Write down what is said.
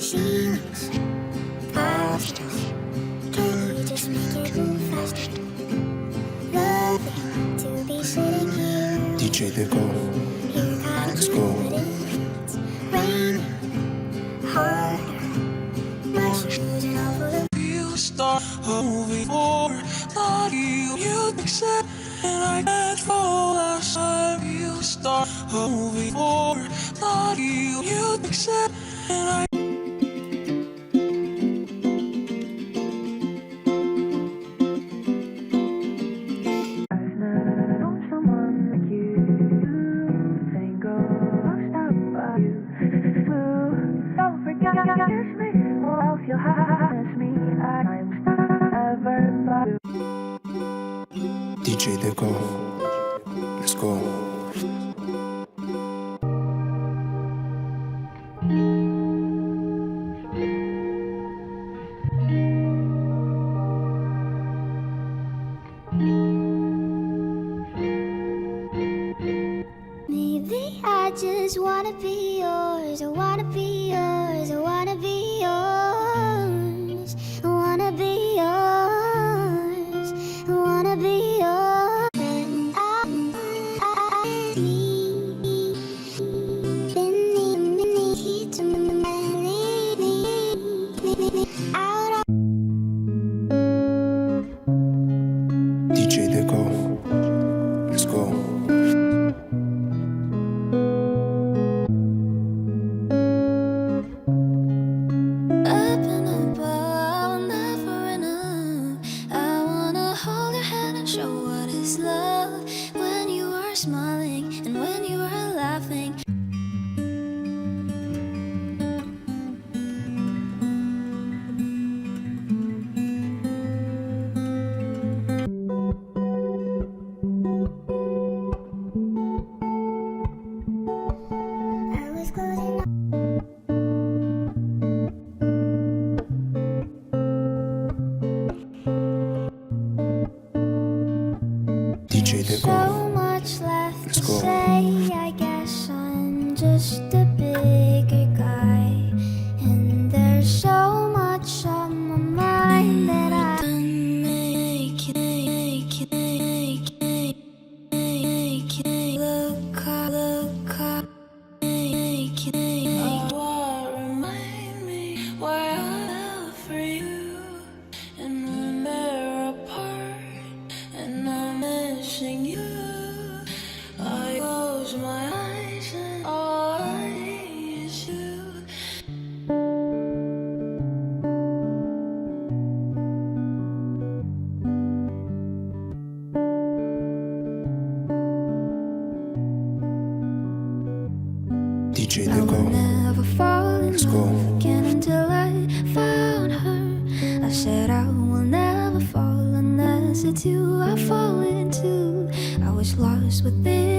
Ceilings, postures, can you just make it move faster? Lovely to be sitting here. DJ DEKO, let's go. It's raining harder. My shoes are all full of. You start a movie for not you accept, and I can't fall outside. You start a movie for not you accept, and I. DJ DEKO, let's go. Maybe I just wanna be yours. I wanna be yours. I wanna be yours. I wanna be yours. I wanna be yours. And DJ DEKO, let's go. up and above, never enough. I wanna hold your hand and show what is love. When you are smiling and when you are laughing. I was closing up. DJ DEKO, So much left let's to go. say. I guess I'm just a bigger guy, and there's so much on my mind that I make it look up, make it. What remind me why I fell for you, and when they're apart and I'm missing you, I close my eyes and all I see is you. DJ I DEKO, would never fall in let's go. love again until I found her. I said I will never fall unless it's you I fall into. I was lost within